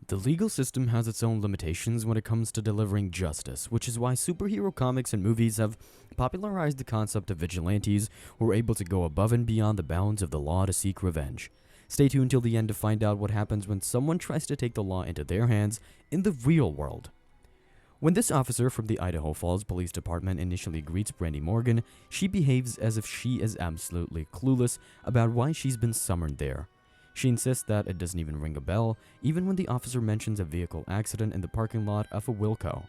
The legal system has its own limitations when it comes to delivering justice, which is why superhero comics and movies have popularized the concept of vigilantes who are able to go above and beyond the bounds of the law to seek revenge. Stay tuned till the end to find out what happens when someone tries to take the law into their hands in the real world. When this officer from the Idaho Falls Police Department initially greets Brandy Morgan, she behaves as if she is absolutely clueless about why she's been summoned there. She insists that it doesn't even ring a bell, even when the officer mentions a vehicle accident in the parking lot of a Wilco.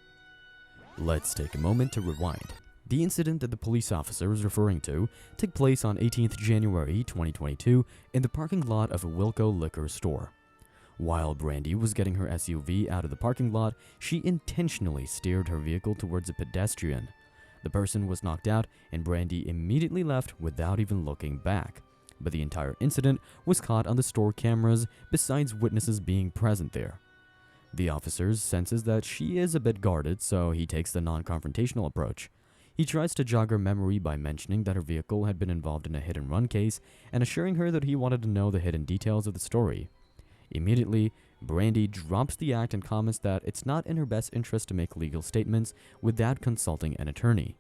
Let's take a moment to rewind. The incident that the police officer is referring to took place on 18th January 2022 in the parking lot of a Wilco liquor store. While Brandy was getting her SUV out of the parking lot, she intentionally steered her vehicle towards a pedestrian. The person was knocked out and Brandy immediately left without even looking back. But the entire incident was caught on the store cameras besides witnesses being present there. The officer senses that she is a bit guarded, so he takes the non-confrontational approach. He tries to jog her memory by mentioning that her vehicle had been involved in a hit-and-run case and assuring her that he wanted to know the hidden details of the story. Immediately, Brandy drops the act and comments that it's not in her best interest to make legal statements without consulting an attorney.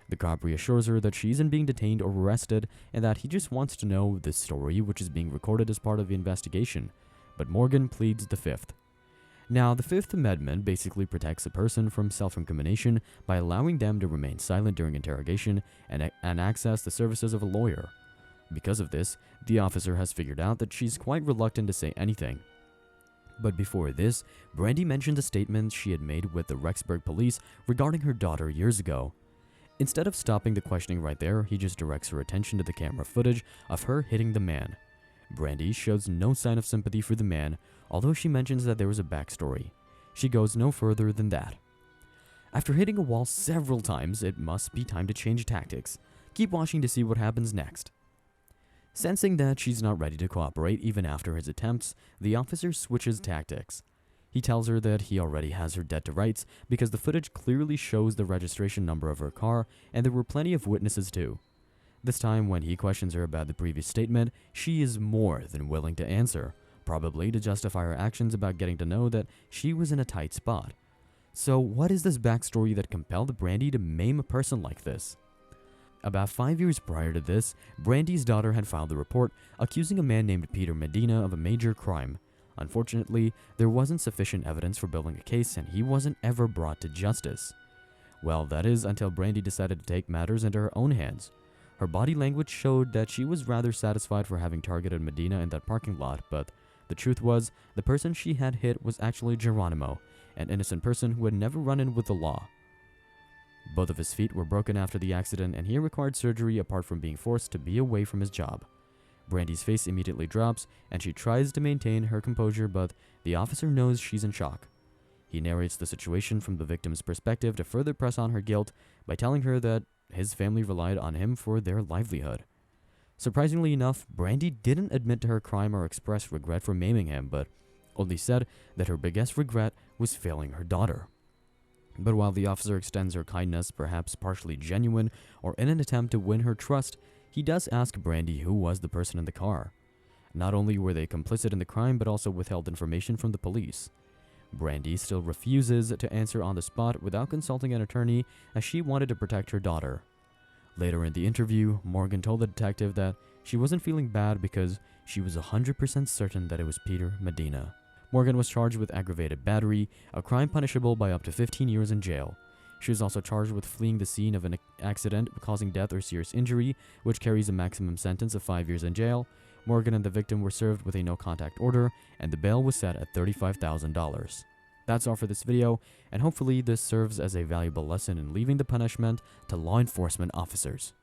The cop reassures her that she isn't being detained or arrested and that he just wants to know this story, which is being recorded as part of the investigation, but Morgan pleads the Fifth. Now, the Fifth Amendment basically protects a person from self-incrimination by allowing them to remain silent during interrogation and access the services of a lawyer. Because of this, the officer has figured out that she's quite reluctant to say anything. But before this, Brandy mentioned a statement she had made with the Rexburg police regarding her daughter years ago. Instead of stopping the questioning right there, he just directs her attention to the camera footage of her hitting the man. Brandy shows no sign of sympathy for the man, although she mentions that there was a backstory. She goes no further than that. After hitting a wall several times, it must be time to change tactics. Keep watching to see what happens next. Sensing that she's not ready to cooperate even after his attempts, the officer switches tactics. He tells her that he already has her dead to rights because the footage clearly shows the registration number of her car and there were plenty of witnesses too. This time when he questions her about the previous statement, she is more than willing to answer, probably to justify her actions about getting to know that she was in a tight spot. So what is this backstory that compelled Brandy to maim a person like this? About 5 years prior to this, Brandy's daughter had filed a report accusing a man named Peter Medina of a major crime. Unfortunately, there wasn't sufficient evidence for building a case and he wasn't ever brought to justice. Well, that is until Brandy decided to take matters into her own hands. Her body language showed that she was rather satisfied for having targeted Medina in that parking lot, but the truth was, the person she had hit was actually Geronimo, an innocent person who had never run in with the law. Both of his feet were broken after the accident and he required surgery apart from being forced to be away from his job. Brandy's face immediately drops and she tries to maintain her composure, but the officer knows she's in shock. He narrates the situation from the victim's perspective to further press on her guilt by telling her that his family relied on him for their livelihood. Surprisingly enough, Brandy didn't admit to her crime or express regret for maiming him, but only said that her biggest regret was failing her daughter. But while the officer extends her kindness, perhaps partially genuine or in an attempt to win her trust, he does ask Brandy who was the person in the car. Not only were they complicit in the crime, but also withheld information from the police. Brandy still refuses to answer on the spot without consulting an attorney as she wanted to protect her daughter. Later in the interview, Morgan told the detective that she wasn't feeling bad because she was 100% certain that it was Peter Medina. Morgan was charged with aggravated battery, a crime punishable by up to 15 years in jail. She was also charged with fleeing the scene of an accident causing death or serious injury, which carries a maximum sentence of 5 years in jail. Morgan and the victim were served with a no-contact order, and the bail was set at $35,000. That's all for this video, and hopefully this serves as a valuable lesson in leaving the punishment to law enforcement officers.